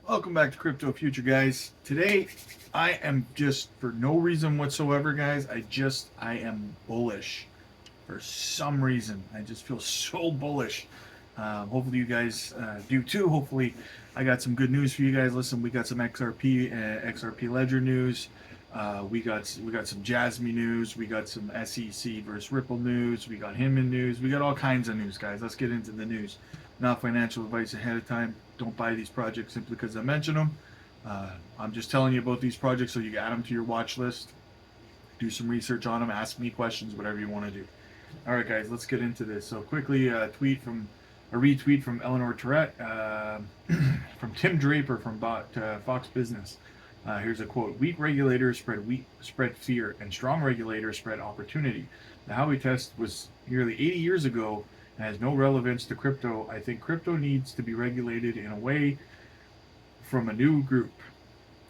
Welcome back to Crypto Future, guys. Today, I am just for no reason whatsoever, guys. I am bullish for some reason. I just feel so bullish. Hopefully, you guys do too. Hopefully, I got some good news for you guys. Listen, we got some XRP Ledger news. We got some Jasmy news. We got some SEC versus Ripple news. We got Hinman news. We got all kinds of news, guys. Let's get into the news. Not financial advice ahead of time. Don't buy these projects simply because I mention them. I'm just telling you about these projects so you can add them to your watch list. Do some research on them. Ask me questions, whatever you want to do. All right, guys, let's get into this. So quickly, a retweet from Eleanor Tourette, from Tim Draper from Fox Business. Here's a quote: "Weak regulators spread fear, and strong regulators spread opportunity. The Howey test was nearly 80 years ago and has no relevance to crypto. I think crypto needs to be regulated in a way from a new group.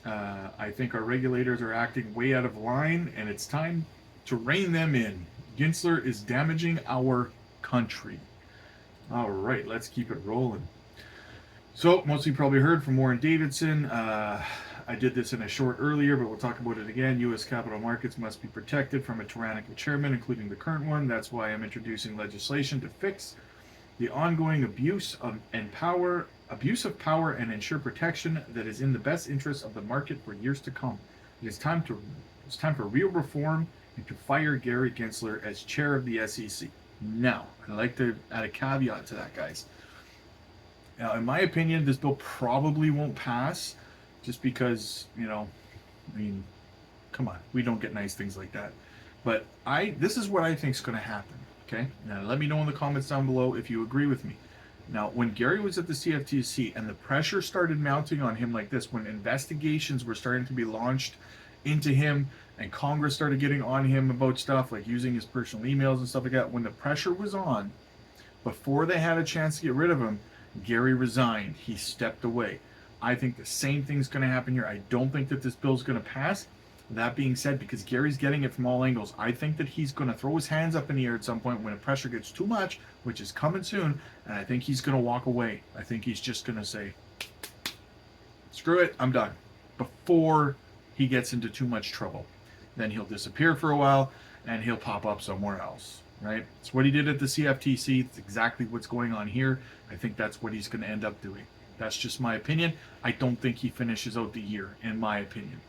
I think our regulators are acting way out of line, and it's time to rein them in. Gensler is damaging our country." All right, let's keep it rolling. So, most of you probably heard from Warren Davidson. I did this in a short earlier, but we'll talk about it again. U.S. capital markets must be protected from a tyrannical chairman, including the current one. That's why I'm introducing legislation to fix the ongoing abuse of power and ensure protection that is in the best interest of the market for years to come. It is time to it's time for real reform and to fire Gary Gensler as chair of the SEC. Now, I'd like to add a caveat to that, guys. Now, in my opinion, this bill probably won't pass just because, I mean, come on, we don't get nice things like that. But this is what I think is going to happen. Okay, now let me know in the comments down below if you agree with me. Now, when Gary was at the CFTC and the pressure started mounting on him like this, when investigations were starting to be launched into him and Congress started getting on him about stuff like using his personal emails and stuff like that, when the pressure was on, before they had a chance to get rid of him, Gary resigned. He stepped away. I think the same thing's going to happen here. I don't think that this bill is going to pass. That being said, because Gary's getting it from all angles, I think that he's going to throw his hands up in the air at some point when the pressure gets too much, which is coming soon, and I think he's going to walk away. I think he's just going to say, screw it, I'm done, before he gets into too much trouble. Then he'll disappear for a while, and he'll pop up somewhere else, right? It's what he did at the CFTC. It's exactly what's going on here. I think that's what he's going to end up doing. That's just my opinion. I don't think he finishes out the year, in my opinion.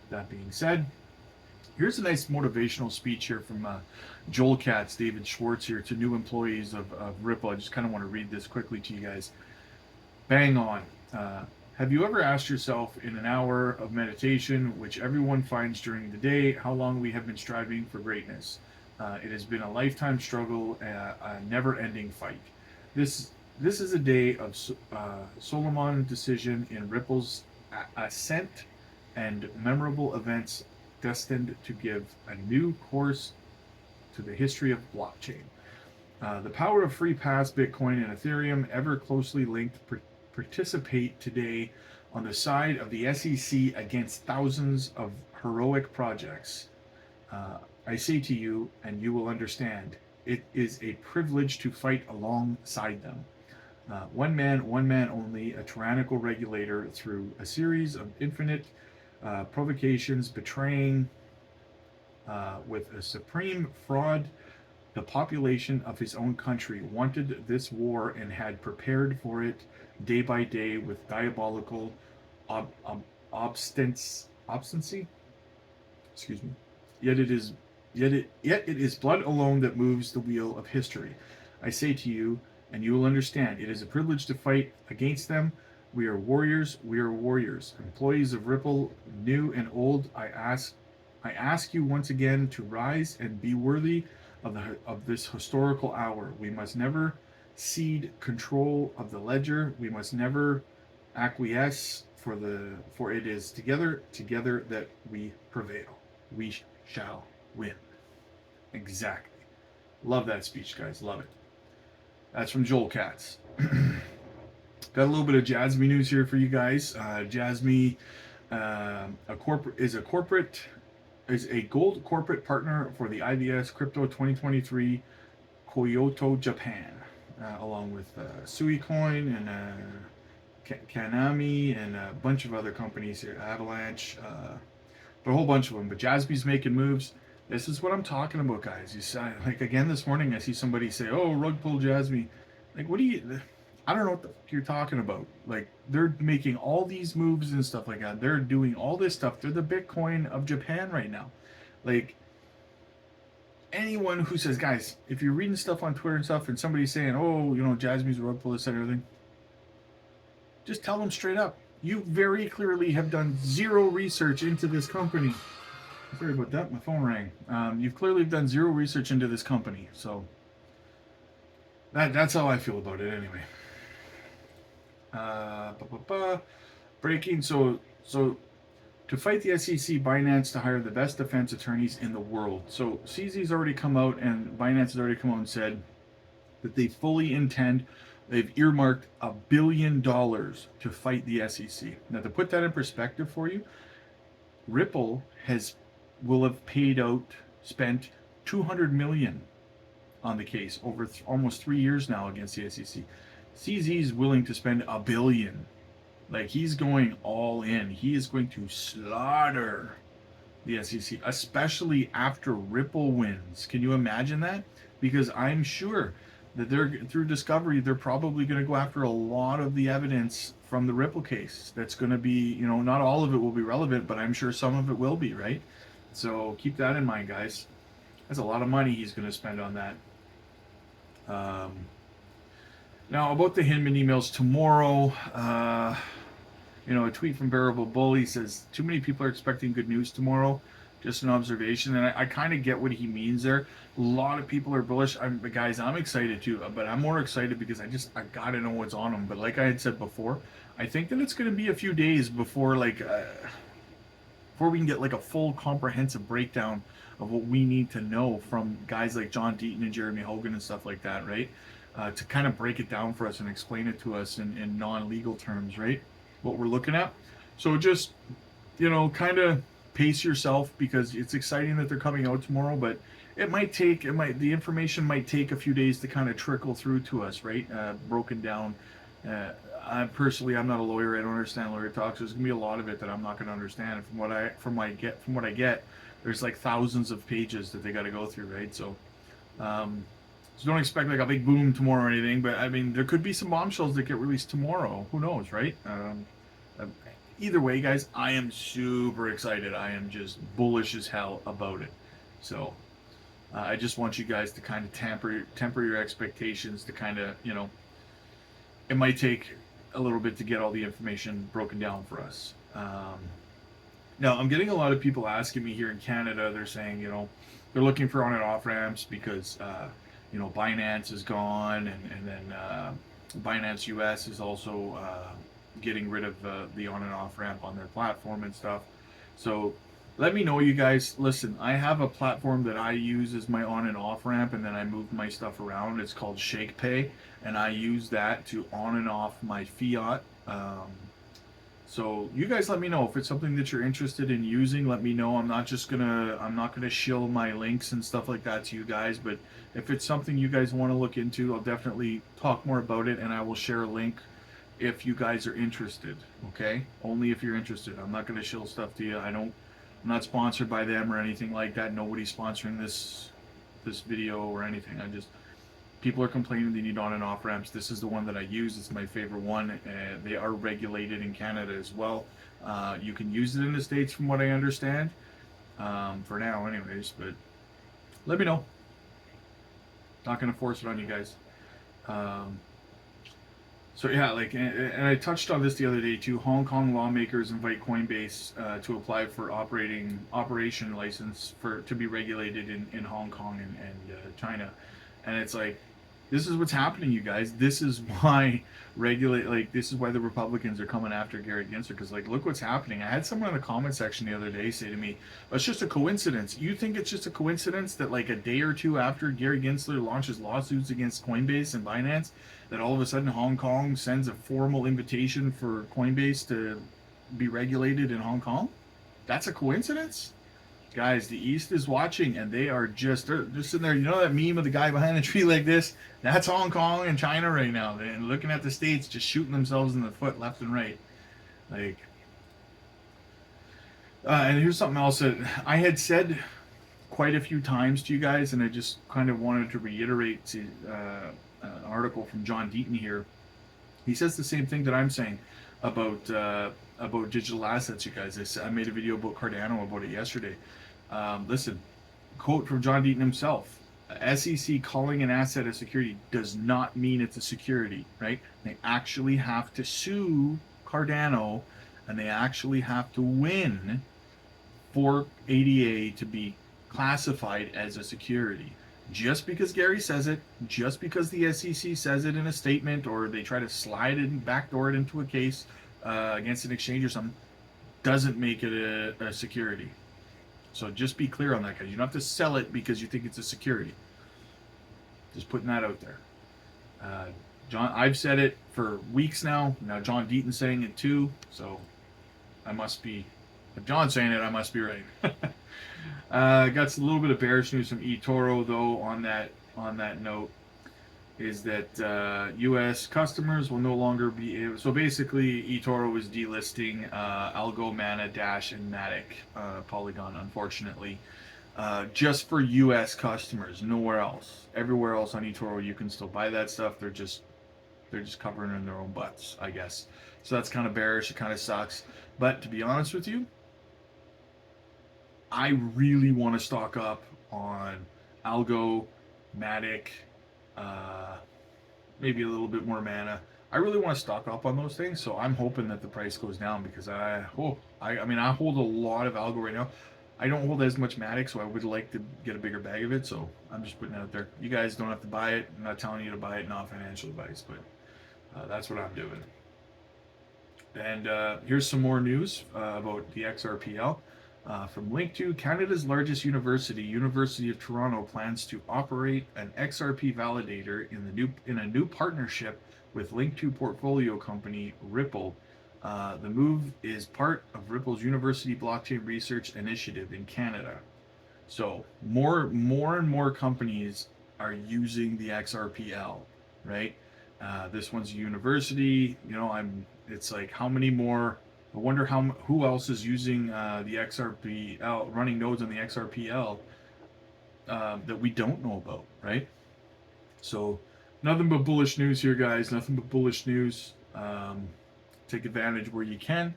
That being said, here's a nice motivational speech here from Joel Katz, David Schwartz here to new employees of Ripple. I just kind of want to read this quickly to you guys. Bang on. Have you ever asked yourself in an hour of meditation, which everyone finds during the day, how long we have been striving for greatness? It has been a lifetime struggle, a never-ending fight. This is a day of Solomon decision in Ripple's ascent and memorable events destined to give a new course to the history of blockchain. The power of free pass, Bitcoin, and Ethereum, ever closely linked, participate today on the side of the SEC against thousands of heroic projects. I say to you, and you will understand, it is a privilege to fight alongside them. One man only, a tyrannical regulator through a series of infinite provocations, betraying with a supreme fraud the population of his own country, wanted this war and had prepared for it day by day with diabolical obstinacy. Excuse me. Yet it is blood alone that moves the wheel of history. I say to you, and you will understand, it is a privilege to fight against them. We are warriors. We are warriors. Employees of Ripple, new and old, I ask you once again to rise and be worthy of this historical hour. We must never cede control of the ledger. We must never acquiesce, for it is together that we prevail. We shall win. Exactly. Love that speech, guys. Love it. That's from Joel Katz. Got a little bit of Jasmy news here for you guys. Jasmy is a gold corporate partner for the IVS Crypto 2023 Kyoto, Japan, along with Suicoin and Kanami and a bunch of other companies here, Avalanche, a whole bunch of them. But Jasmy's making moves. This is what I'm talking about, guys. You see, like again this morning, I see somebody say, "Oh, rug pull Jasmy." Like, what do you? I don't know what the fuck you're talking about. Like, they're making all these moves and stuff like that. They're doing all this stuff. They're the Bitcoin of Japan right now. Like, anyone who says, guys, if you're reading stuff on Twitter and stuff, and somebody's saying, "Oh, Jasmy's rug pull this and everything," just tell them straight up. You very clearly have done zero research into this company. Sorry about that. My phone rang. You've clearly done zero research into this company, so that's how I feel about it, anyway. Breaking. So to fight the SEC, Binance to hire the best defense attorneys in the world. So CZ's already come out, and Binance has already come out and said that they fully intend. They've earmarked $1 billion to fight the SEC. Now, to put that in perspective for you, Ripple will have spent $200 million on the case over almost 3 years now against the SEC. CZ is willing to spend $1 billion. Like, he's going all in. He is going to slaughter the SEC, especially after Ripple wins. Can you imagine that? Because I'm sure that through discovery, they're probably going to go after a lot of the evidence from the Ripple case. That's going to be, not all of it will be relevant, but I'm sure some of it will be, right? So keep that in mind, guys. That's a lot of money he's going to spend on that. Now, about the Hinman emails tomorrow, a tweet from Bearable Bully says, too many people are expecting good news tomorrow. Just an observation, and I kind of get what he means there. A lot of people are bullish. Guys, I'm excited too, but I'm more excited because I gotta know what's on them. But like I had said before, I think that it's going to be a few days before we can get like a full comprehensive breakdown of what we need to know from guys like John Deaton and Jeremy Hogan and stuff like that, right? To kind of break it down for us and explain it to us in non-legal terms, right? What we're looking at. So just, kind of pace yourself, because it's exciting that they're coming out tomorrow, but the information might take a few days to kind of trickle through to us, right? Broken down. I'm not a lawyer. I don't understand lawyer talk. So there's gonna be a lot of it that I'm not gonna understand. And from what I get, there's like thousands of pages that they got to go through, right? So don't expect like a big boom tomorrow or anything. But I mean, there could be some bombshells that get released tomorrow. Who knows, right? Either way, guys, I am super excited. I am just bullish as hell about it. So I just want you guys to kind of temper your expectations, to kind of, it might take a little bit to get all the information broken down for us. Now, I'm getting a lot of people asking me here in Canada. They're saying, they're looking for on and off ramps because, Binance is gone, and then Binance US is also getting rid of the on and off ramp on their platform and stuff. So let me know, you guys. Listen, I have a platform that I use as my on and off ramp, and then I move my stuff around. It's called ShakePay, and I use that to on and off my fiat. So you guys let me know if it's something that you're interested in using. Let me know. I'm not gonna shill my links and stuff like that to you guys, but if it's something you guys want to look into, I'll definitely talk more about it, and I will share a link if you guys are interested. Okay, only if you're interested. I'm not gonna shill stuff to you. I'm not sponsored by them or anything like that. Nobody's sponsoring this video or anything. People are complaining they need on and off ramps. This is the one that I use. It's my favorite one. They are regulated in Canada as well. You can use it in the States from what I understand. For now anyways, but let me know. Not going to force it on you guys. So yeah, and I touched on this the other day too. Hong Kong lawmakers invite Coinbase to apply for operation license to be regulated in Hong Kong and China. And it's like, this is what's happening, you guys. This is why this is why the Republicans are coming after Gary Gensler, because look what's happening. I had someone in the comment section the other day say to me, it's just a coincidence. You think it's just a coincidence that a day or two after Gary Gensler launches lawsuits against Coinbase and Binance, that all of a sudden Hong Kong sends a formal invitation for Coinbase to be regulated in Hong Kong? That's a coincidence? guys, the East is watching, and they're just sitting there. You know that meme of the guy behind the tree like this? That's Hong Kong and China right now. And looking at the states, just shooting themselves in the foot left and right. Like, and here's something else that I had said quite a few times to you guys, and I just kind of wanted to reiterate an article from John Deaton here. He says the same thing that I'm saying about digital assets. You guys, I made a video about Cardano about it yesterday. Listen, quote from John Deaton himself: "SEC calling an asset a security does not mean it's a security, right? They actually have to sue Cardano, and they actually have to win for ADA to be classified as a security. Just because Gary says it, just because the SEC says it in a statement, or they try to slide it and backdoor it into a case against an exchange or something, doesn't make it a security. So just be clear on that, guys. You don't have to sell it because you think it's a security. Just putting that out there. John, I've said it for weeks now. Now John Deaton's saying it too. So I must be. If John's saying it, I must be right. Got a little bit of bearish news from eToro though. On that note, is that U.S. customers will no longer be able. So basically, eToro is delisting Algo, Mana, Dash, and Matic, Polygon, unfortunately, just for U.S. customers. Nowhere else. Everywhere else on eToro, you can still buy that stuff. They're just covering in their own butts, I guess. So that's kind of bearish. It kind of sucks. But to be honest with you, I really want to stock up on Algo, Matic, maybe a little bit more Mana. I really want to stock up on those things, so I'm hoping that the price goes down because I mean I hold a lot of Algo right now. I don't hold as much Matic, so I would like to get a bigger bag of it. So I'm just putting it out there. You guys don't have to buy it. I'm not telling you to buy it, not financial advice, but that's what I'm doing. And here's some more news about the XRPL. From Link2, Canada's largest university, University of Toronto, plans to operate an XRP validator in a new partnership with Link2 portfolio company Ripple. The move is part of Ripple's University Blockchain Research Initiative in Canada. So more and more companies are using the XRPL, right? This one's a university. You know, it's like how many more? I wonder who else is using the XRPL, running nodes on the XRPL that we don't know about, right? So nothing but bullish news here, guys. Nothing but bullish news. Take advantage where you can.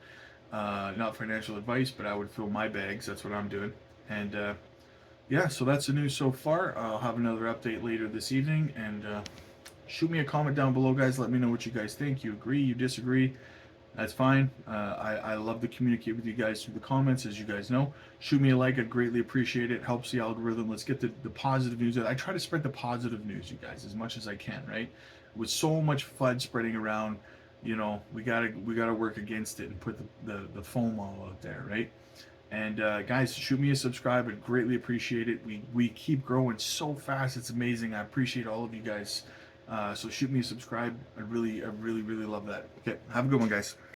Not financial advice, but I would fill my bags. That's what I'm doing. And yeah, so that's the news so far. I'll have another update later this evening. And shoot me a comment down below, guys. Let me know what you guys think. You agree, you disagree. That's fine. I love to communicate with you guys through the comments, as you guys know. Shoot me a like. I'd greatly appreciate it. Helps the algorithm. Let's get the positive news out. I try to spread the positive news, you guys, as much as I can, right? With so much FUD spreading around, you know, we gotta work against it and put the FOMO out there, right? And guys, shoot me a subscribe. I'd greatly appreciate it. We keep growing so fast. It's amazing. I appreciate all of you guys. So shoot me a subscribe. I really love that. Okay, have a good one, guys.